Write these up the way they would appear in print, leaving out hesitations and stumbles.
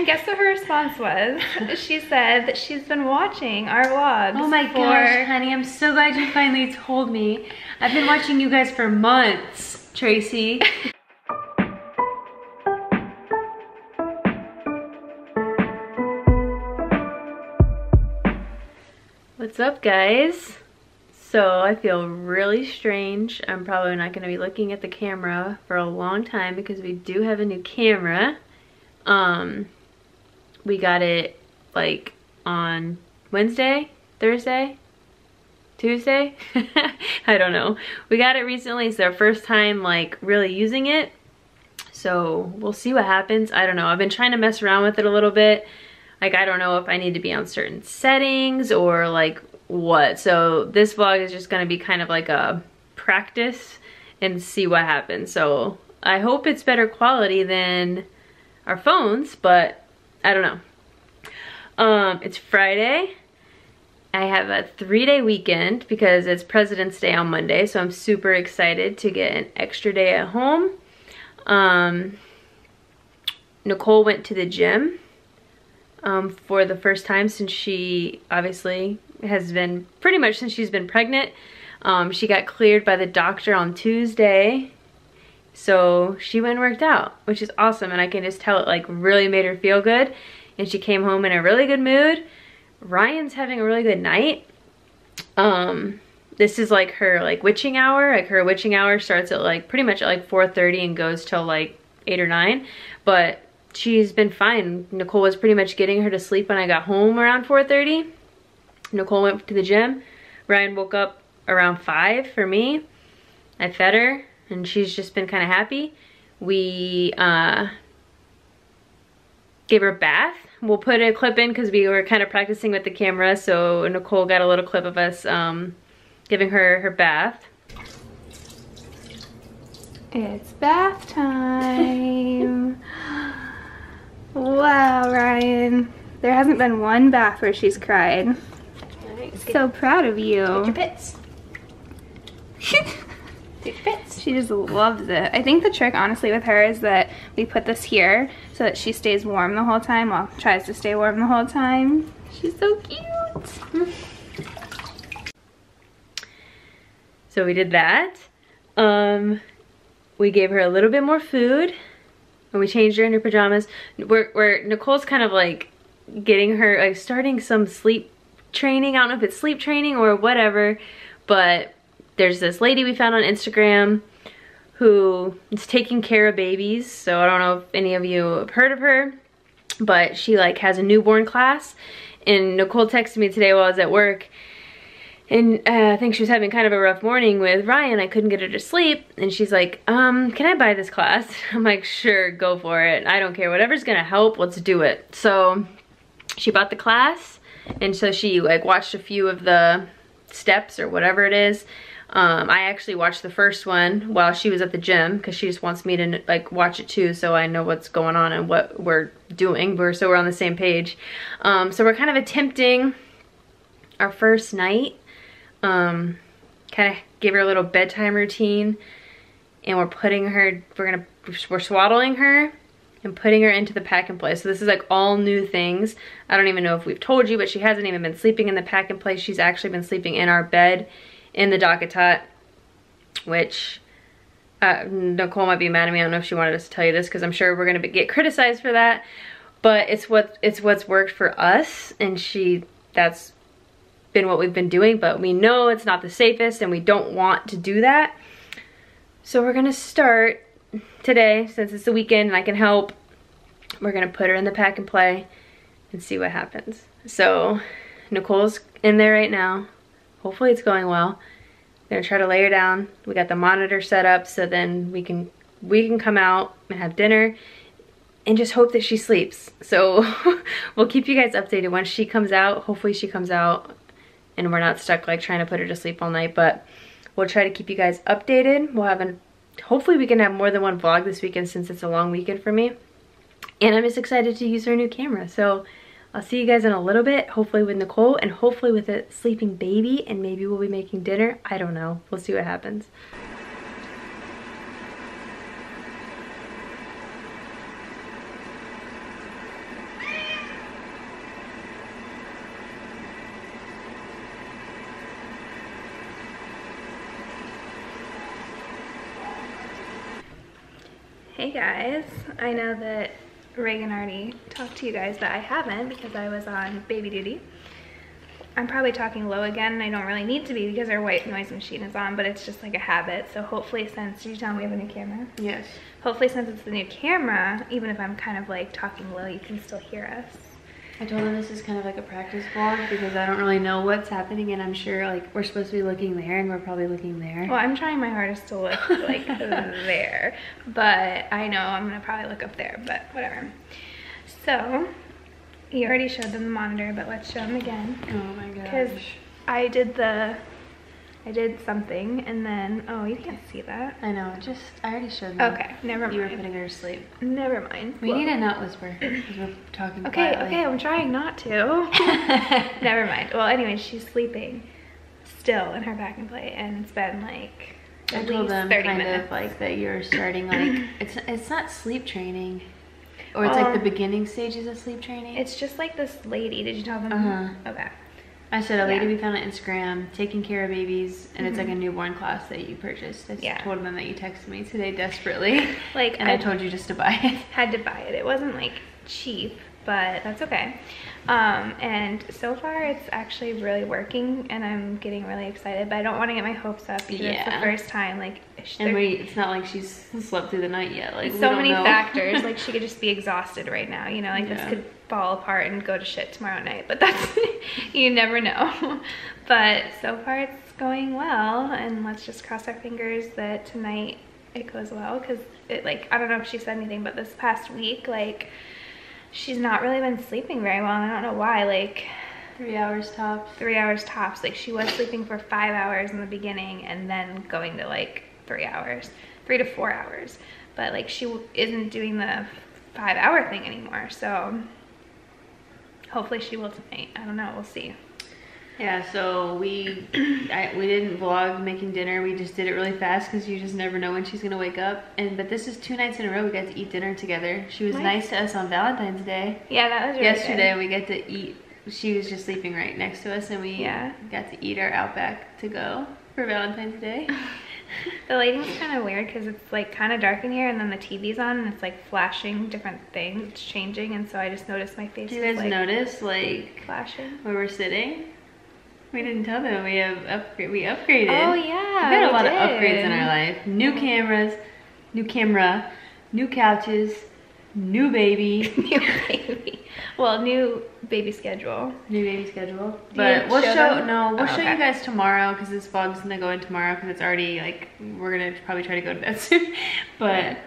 And guess what her response was? She said that she's been watching our vlogs. Oh my gosh, honey, I'm so glad you finally told me. I've been watching you guys for months, Tracy. What's up, guys? So I feel really strange. I'm probably not going to be looking at the camera for a long time because we do have a new camera. We got it like on Wednesday, Thursday, Tuesday. I don't know. We got it recently. It's our first time like really using it. So we'll see what happens. I don't know. I've been trying to mess around with it a little bit. Like, I don't know if I need to be on certain settings or like what. So this vlog is just gonna be kind of like a practice and see what happens. So I hope it's better quality than our phones, but I don't know. It's Friday. I have a 3-day weekend because it's President's Day on Monday, so I'm super excited to get an extra day at home. Nicole went to the gym for the first time since she obviously has been, pretty much since she's been pregnant. She got cleared by the doctor on Tuesday, so she went and worked out, which is awesome, and I can just tell it like really made her feel good, and she came home in a really good mood. Ryan's having a really good night. This is like her like witching hour. Like her witching hour starts at like pretty much at like 4:30 and goes till like 8 or 9, but she's been fine. Nicole was pretty much getting her to sleep when I got home around 4:30. Nicole went to the gym. Ryan woke up around 5 for me. I fed her and she's just been kind of happy. We gave her a bath. We'll put a clip in because we were kind of practicing with the camera, so Nicole got a little clip of us giving her her bath. It's bath time. Wow, Ryan. There hasn't been one bath where she's cried. Right, So proud of you. get your pits. Get your pits. She just loves it. I think the trick, honestly, with her is that we put this here so that she stays warm the whole time. Well, tries to stay warm the whole time. She's so cute. So we did that. We gave her a little bit more food, and we changed her in her pajamas. Where Nicole's kind of like getting her, like starting some sleep training. I don't know if it's sleep training or whatever, but there's this lady we found on Instagram who is taking care of babies. So I don't know if any of you have heard of her, but she like has a newborn class. And Nicole texted me today while I was at work, and I think she was having kind of a rough morning with Ryan. I couldn't get her to sleep, and she's like, can I buy this class? I'm like, sure, go for it. I don't care, whatever's gonna help, let's do it. So she bought the class, and so she like watched a few of the steps or whatever it is. I actually watched the first one while she was at the gym because she just wants me to like watch it too, so I know what's going on and what we're doing. So we're on the same page. So we're kind of attempting our first night. Kind of give her a little bedtime routine, and we're putting her, we're swaddling her and putting her into the pack and play. So this is like all new things. I don't even know if we've told you, but she hasn't even been sleeping in the pack and play. She's actually been sleeping in our bed in the Dock-A-Tot, which Nicole might be mad at me. I don't know if she wanted us to tell you this because I'm sure we're gonna get criticized for that, but it's what's worked for us, and that's been what we've been doing, but we know it's not the safest and we don't want to do that. So we're gonna start today, since it's the weekend and I can help. We're gonna put her in the pack and play and see what happens. So Nicole's in there right now. Hopefully it's going well. I'm gonna try to lay her down. We got the monitor set up so then we can come out and have dinner and just hope that she sleeps. So we'll keep you guys updated once she comes out. Hopefully she comes out and we're not stuck like trying to put her to sleep all night, but we'll try to keep you guys updated. We'll have hopefully we can have more than one vlog this weekend since it's a long weekend for me. And I'm just excited to use our new camera. So I'll see you guys in a little bit, hopefully with Nicole and hopefully with a sleeping baby, and maybe we'll be making dinner. I don't know. We'll see what happens. Hey guys, I know that Reagan already talked to you guys, but I haven't because I was on baby duty. I'm probably talking low again, and I don't really need to be because our white noise machine is on, but it's just like a habit. So hopefully since, did you tell me we have a new camera? Yes. Hopefully since it's the new camera, even if I'm kind of like talking low, you can still hear us. I told them this is kind of like a practice vlog because I don't really know what's happening, and I'm sure like we're supposed to be looking there and we're probably looking there. Well, I'm trying my hardest to look like there, but I know I'm gonna probably look up there, but whatever. So, you already showed them the monitor, but let's show them again. Oh my gosh. Because I did something and then, oh, you can't see that. I know, I already showed them. Okay, never mind. You were putting her to sleep. Never mind. We need a not whisper because we're talking Okay, quietly. okay, I'm trying not to. Never mind. Well, anyway, she's sleeping still in her pack and play, and it's been like I told them 30 kind minutes. of like that you're starting like, it's not sleep training. Or it's like the beginning stages of sleep training. It's just like this lady. Did you tell them? Okay. I said a lady we found on Instagram taking care of babies, and it's like a newborn class that you purchased. I told them that you texted me today desperately. Like, and I told you just to buy it. Had to buy it. It wasn't like cheap, but that's okay. And so far it's actually really working, and I'm getting really excited, but I don't want to get my hopes up because it's the first time. Like, and it's not like she's slept through the night yet. Like, so many factors. Like, she could just be exhausted right now, you know, like this could fall apart and go to shit tomorrow night, but that's you never know. But so far it's going well, and let's just cross our fingers that tonight it goes well, because it, like, I don't know if she said anything, but this past week, like, she's not really been sleeping very well, and I don't know why. Like, 3 hours tops. 3 hours tops. Like, she was sleeping for 5 hours in the beginning and then going to like 3 hours, 3 to 4 hours. But like, she isn't doing the 5 hour thing anymore. So hopefully she will tonight. I don't know, we'll see. Yeah, so we didn't vlog making dinner. We just did it really fast because you just never know when she's gonna wake up. But this is 2 nights in a row we got to eat dinner together. She was nice to us on Valentine's Day. Yeah, that was really Yesterday good. We got to eat. She was just sleeping right next to us, and we got to eat our Outback to go for Valentine's Day. The lighting's kind of weird because it's like kind of dark in here, and then the TV's on and it's like flashing different things. It's changing, and so I just noticed my face. Do you guys like, notice like flashing where we're sitting? We didn't tell them we upgraded. Oh yeah, we got a lot of upgrades in our life. New cameras, new camera, new couches, new baby. New baby. Well, new baby schedule. New baby schedule. But we'll show you guys tomorrow, because this vlog's gonna go in tomorrow because it's already like, we're gonna probably try to go to bed soon. But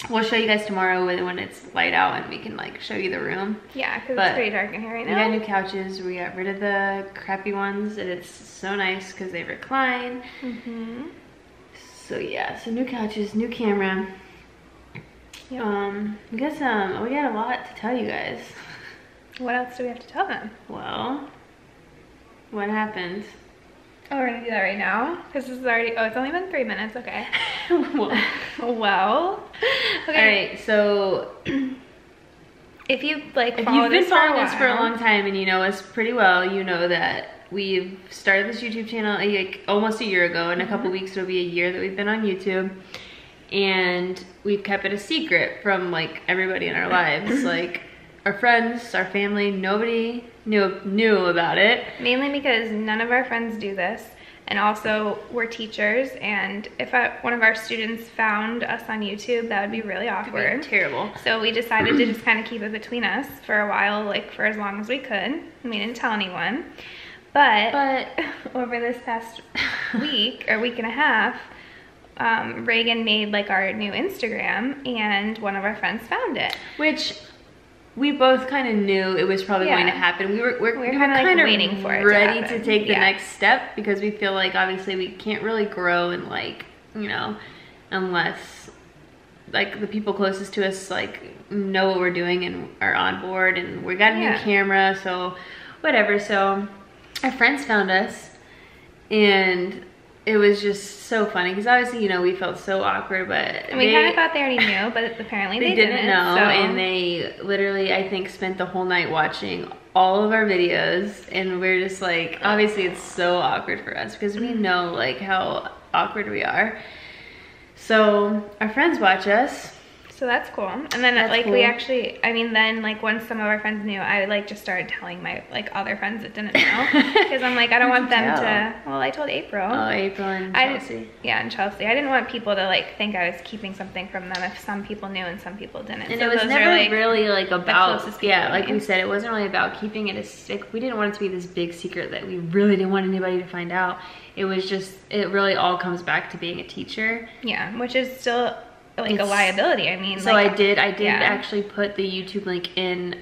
we'll show you guys tomorrow when it's light out and we can like show you the room. Yeah, because it's pretty dark in here right now. We got new couches. We got rid of the crappy ones, and it's so nice because they recline. So yeah, so new couches, new camera. Yep. We got a lot to tell you guys. What else do we have to tell them? Well, what happened? Oh, we're gonna do that right now? Because this is already, oh, it's only been 3 minutes, okay. Well. Okay. Alright, so if you've been following us for a long time and you know us pretty well, you know that we've started this YouTube channel like almost a year ago. In a couple weeks it'll be a year that we've been on YouTube, and we've kept it a secret from like everybody in our lives. Like our friends, our family, nobody knew about it. Mainly because none of our friends do this, and also we're teachers, and if one of our students found us on YouTube, that would be really awkward. It'd be terrible. So we decided to just kind of keep it between us for a while, like for as long as we could, and we didn't tell anyone. But over this past week or week and a half, Reagan made like our new Instagram, and one of our friends found it, which we both kind of knew it was probably going to happen. We were kind of like waiting for it, ready to take the next step, because we feel like obviously we can't really grow and like, you know, unless like the people closest to us like know what we're doing and are on board, and we got a new camera, so whatever. So our friends found us, and it was just so funny because obviously, you know, we felt so awkward, but and we kind of thought they already knew, but apparently they didn't know. So. And they literally, I think, spent the whole night watching all of our videos, and we're just like, obviously it's so awkward for us because we know like how awkward we are. So our friends watch us. So that's cool. And then like cool. We actually, I mean, then like once some of our friends knew, I like just started telling my like other friends that didn't know, because I'm like, I don't want them to, well, I told April. Oh, April and Chelsea. Yeah, and Chelsea. I didn't want people to like think I was keeping something from them if some people knew and some people didn't. And so it was never like really like about, yeah, like we said, it wasn't really about keeping it as, like, we didn't want it to be this big secret that we really didn't want anybody to find out. It was just, it really all comes back to being a teacher. Yeah, which is still like a liability. I mean, so like, I did actually put the YouTube link on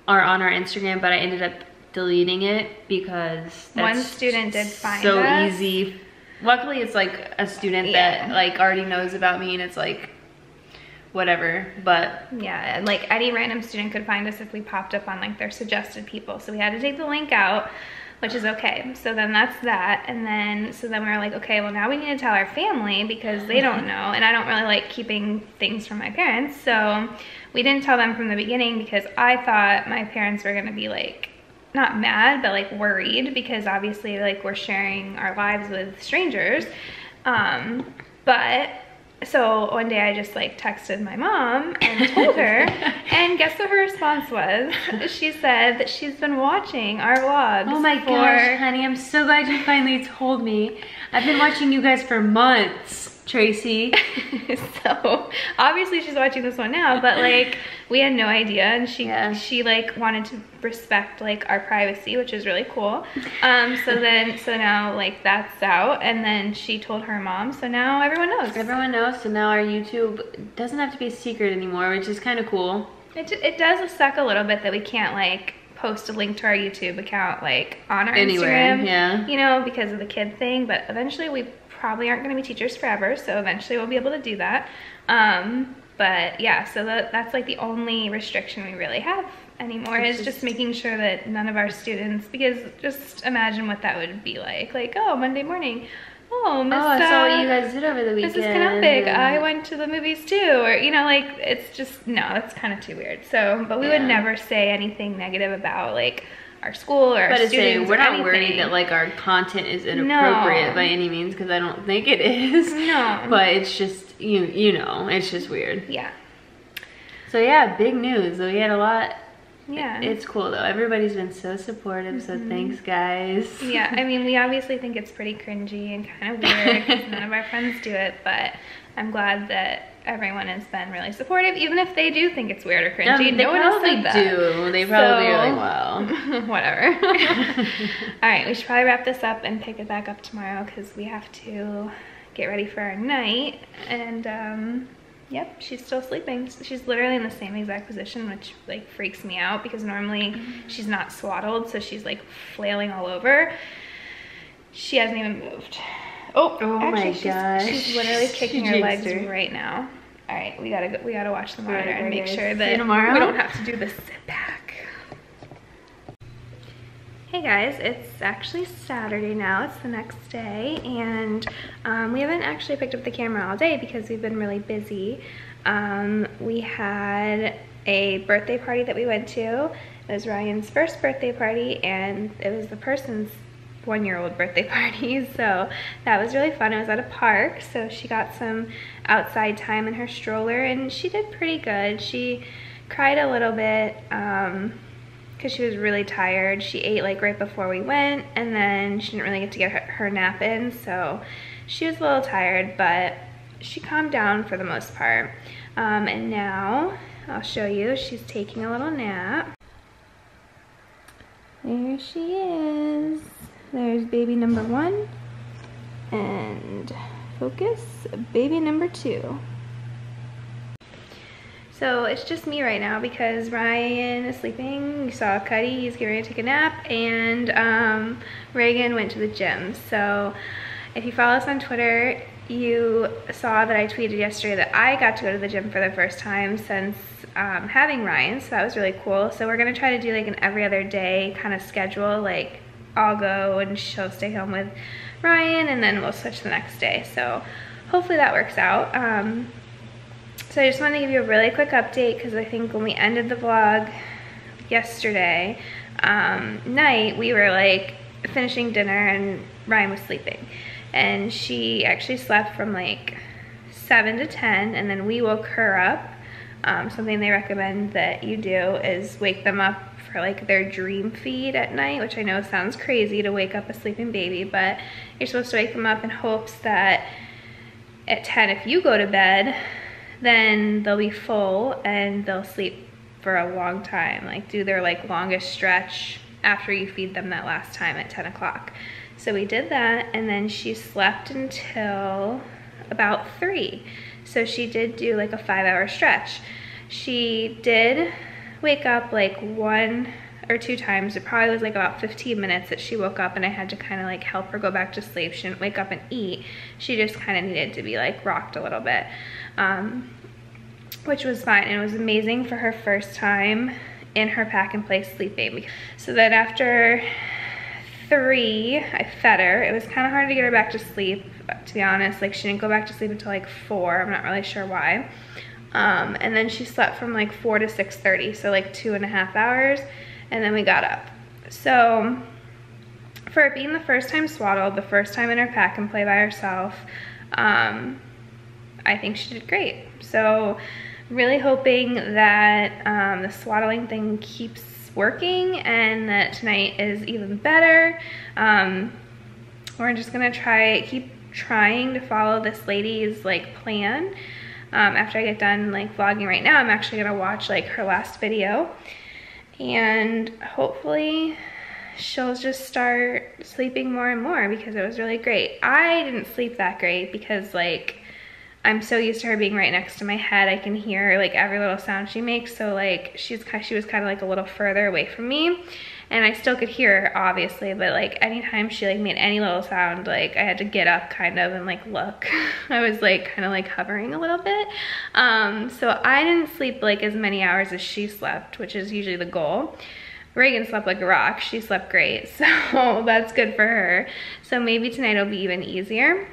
our Instagram, but I ended up deleting it because one student did find so us. Easy. Luckily, it's like a student that like already knows about me, and it's like whatever. But yeah, like any random student could find us if we popped up on like their suggested people. So we had to take the link out, which is okay. So then that's that. And then, so then we were like, okay, well now we need to tell our family because they don't know. And I don't really like keeping things from my parents. So we didn't tell them from the beginning because I thought my parents were gonna be like, not mad, but like worried, because obviously like we're sharing our lives with strangers. But so one day I just like texted my mom and told her, and guess what her response was? She said that she's been watching our vlogs. Oh my gosh, honey, I'm so glad you finally told me. I've been watching you guys for months, Tracy. So obviously she's watching this one now, but like we had no idea, and she like wanted to respect like our privacy, which is really cool. So now like that's out, and then she told her mom, so now everyone knows. Everyone knows, so now our YouTube doesn't have to be a secret anymore, which is kind of cool. It does suck a little bit that we can't like post a link to our YouTube account like on our Instagram, yeah, you know, because of the kid thing, but eventually we probably aren't going to be teachers forever, so eventually we'll be able to do that. But yeah, so that's like the only restriction we really have anymore, is just making sure that none of our students, because just imagine what that would be like, oh, Monday morning, I saw what you guys did over the weekend. Mrs. Canopic, I went to the movies too, or you know, like it's just, no, that's kind of too weird. So, but we would never say anything negative about like our school or our students. We're not worried that like our content is inappropriate by any means, because I don't think it is. No. But it's just, you know, it's just weird. Yeah. So yeah, big news. We had a lot. Yeah. It's cool though. Everybody's been so supportive, so thanks guys. Yeah, I mean, we obviously think it's pretty cringy and kind of weird because none of our friends do it, but I'm glad that everyone has been really supportive, even if they do think it's weird or cringy. No one else said that. They probably are like, wow. Whatever. All right, we should probably wrap this up and pick it back up tomorrow because we have to get ready for our night. And yep, she's still sleeping. She's literally in the same exact position, which like freaks me out because normally she's not swaddled, so she's like flailing all over. She hasn't even moved. Oh actually, my gosh. She's literally kicking her legs right now. All right, we gotta watch the monitor and make sure that we don't have to do the sit back. Hey guys, it's actually Saturday now. It's the next day, and we haven't actually picked up the camera all day because we've been really busy. We had a birthday party that we went to. It was Ryan's first birthday party, and it was the person's one-year-old birthday party, so that was really fun. It was at a park, so she got some outside time in her stroller, and she did pretty good. She cried a little bit because she was really tired. She ate like right before we went, and then she didn't really get to get her nap in, so she was a little tired, but she calmed down for the most part. And now I'll show you, she's taking a little nap. There she is. There's baby number 1, and focus, baby number 2. So it's just me right now because Ryan is sleeping. You saw Cuddy, he's getting ready to take a nap, and Reagan went to the gym. So if you follow us on Twitter, you saw that I tweeted yesterday that I got to go to the gym for the first time since having Ryan, so that was really cool. So we're gonna try to do like an every other day kind of schedule, like I'll go and she'll stay home with Ryan, and then we'll switch the next day. So hopefully that works out. So I just wanted to give you a really quick update because I think when we ended the vlog yesterday night, we were like finishing dinner and Ryan was sleeping. And she actually slept from like 7 to 10, and then we woke her up Something they recommend that you do is wake them up for like their dream feed at night, which I know sounds crazy to wake up a sleeping baby, but you're supposed to wake them up in hopes that at 10, if you go to bed, then they'll be full and they'll sleep for a long time, like do their like longest stretch after you feed them that last time at 10 o'clock. So we did that, and then she slept until about 3. So she did do like a 5-hour stretch. She did wake up like 1 or 2 times. It probably was like about 15 minutes that she woke up, and I had to kind of like help her go back to sleep. She didn't wake up and eat. She just kind of needed to be like rocked a little bit, which was fine. And it was amazing for her first time in her pack and play sleeping. So then after 3, I fed her. It was kind of hard to get her back to sleep, to be honest. Like, she didn't go back to sleep until like 4. I'm not really sure why. And then she slept from like 4 to 6:30, so like 2.5 hours, and then we got up. So for it being the first time swaddled, the first time in her pack and play by herself, I think she did great. So really hoping that the swaddling thing keeps working and that tonight is even better. We're just gonna keep trying to follow this lady's like plan. After I get done like vlogging right now, I'm actually gonna watch like her last video, and hopefully she'll just start sleeping more and more, because it was really great. I didn't sleep that great because like I'm so used to her being right next to my head. I can hear like every little sound she makes, so like she was kind of like a little further away from me, and I still could hear her obviously, but like anytime she like made any little sound, like I had to get up kind of and like look. I was like kind of like hovering a little bit. So I didn't sleep like as many hours as she slept, which is usually the goal. Reagan slept like a rock. She slept great, so that's good for her. So maybe tonight will be even easier.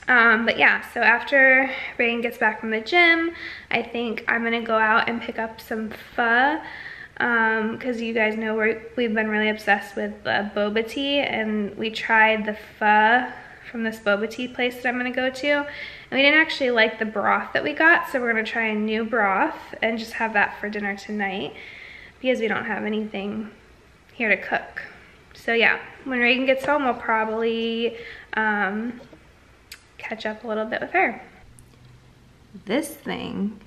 But yeah, so after Reagan gets back from the gym, I think I'm gonna go out and pick up some pho, because you guys know we've been really obsessed with boba tea, and we tried the pho from this boba tea place that I'm gonna go to, and we didn't actually like the broth that we got, so we're gonna try a new broth and just have that for dinner tonight, because we don't have anything here to cook. So yeah, when Reagan gets home, we'll probably catch up a little bit with her. This thing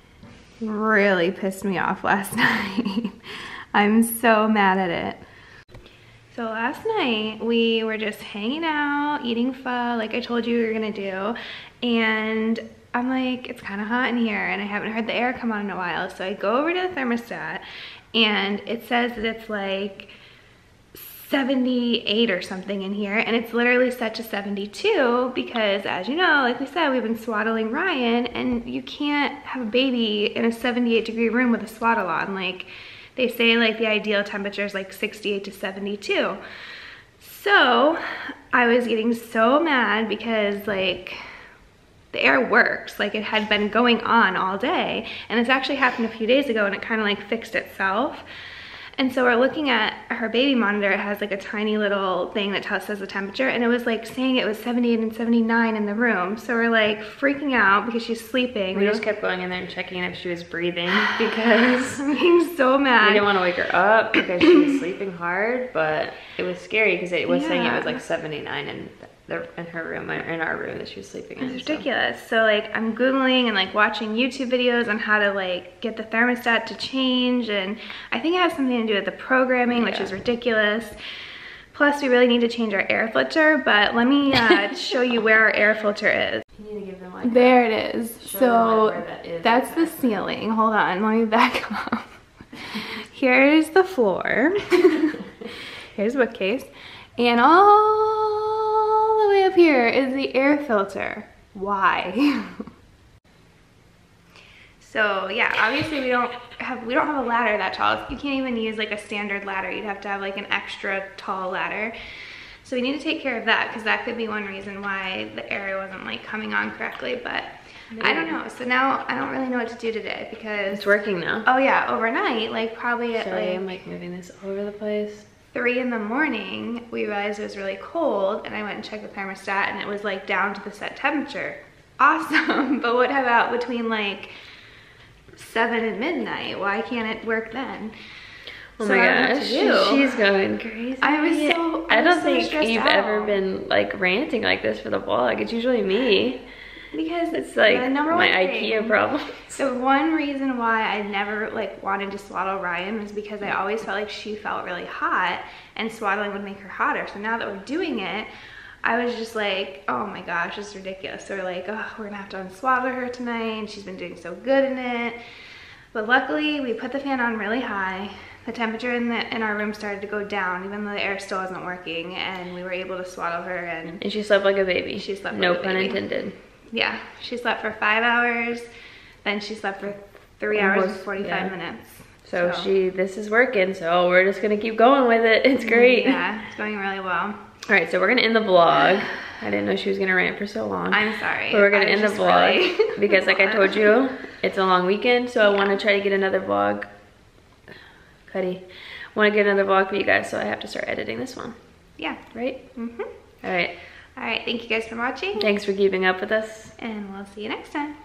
really pissed me off last night. I'm so mad at it. So last night we were just hanging out, eating pho like I told you we were gonna do, and I'm like, it's kind of hot in here and I haven't heard the air come on in a while, so I go over to the thermostat and it says that it's like 78 or something in here, and it's literally set to 72 because, as you know, like we said, we've been swaddling Ryan, and you can't have a baby in a 78-degree room with a swaddle on. Like they say, like the ideal temperature is like 68 to 72. So I was getting so mad because like the air works, like it had been going on all day, and this actually happened a few days ago and it kind of like fixed itself. And so we're looking at her baby monitor. It has like a tiny little thing that tells us the temperature, and it was like saying it was 78 and 79 in the room. So we're like freaking out because she's sleeping. We just kept going in there and checking if she was breathing because I'm getting so mad. We didn't want to wake her up because she was sleeping hard, but it was scary because it was saying it was like 79 in her room, in our room that she was sleeping in. It's ridiculous. So like I'm Googling and like watching YouTube videos on how to like get the thermostat to change, and I think it has something to do with the programming, which is ridiculous. Plus we really need to change our air filter, but let me show you where our air filter is. You need to give them like there it is. So that is that's the ceiling. Hold on, let me back up. Here's the floor. Here's the bookcase, and all the way up here is the air filter. Why? So yeah, obviously we don't have a ladder that tall. You can't even use like a standard ladder. You'd have to have like an extra tall ladder. So we need to take care of that, because that could be one reason why the air wasn't like coming on correctly, but I don't know. So now I don't really know what to do today because it's working now. Oh yeah, overnight, like probably at Sorry, I'm like moving this all over the place. 3 in the morning, we realized it was really cold, and I went and checked the thermostat and it was like down to the set temperature. Awesome. But what about between like 7 at midnight. Why can't it work then? Oh my gosh, she's going crazy. I don't think you've ever been like ranting like this for the vlog. It's usually me. Because it's like my IKEA problem. The one reason why I never like wanted to swaddle Ryan was because I always felt like she felt really hot and swaddling would make her hotter. So now that we're doing it, I was just like, oh my gosh, it's ridiculous. So we're like, oh, we're gonna have to unswaddle her tonight, and she's been doing so good in it. But luckily, we put the fan on really high. The temperature in our room started to go down, even though the air still wasn't working, and we were able to swaddle her. And she slept like a baby. She slept no like a baby. No pun intended. Yeah, she slept for 5 hours, then she slept for 3 hours and 45 minutes. So this is working, so we're just gonna keep going with it. It's great. Yeah, it's going really well. All right, so we're gonna end the vlog. I didn't know she was gonna rant for so long. I'm sorry. But we're gonna end the vlog because like I told you, it's a long weekend, so I wanna try to get another vlog. Cuddy. Wanna get another vlog for you guys, so I have to start editing this one. Yeah. Right? Mm-hmm. All right. All right, thank you guys for watching. Thanks for keeping up with us. And we'll see you next time.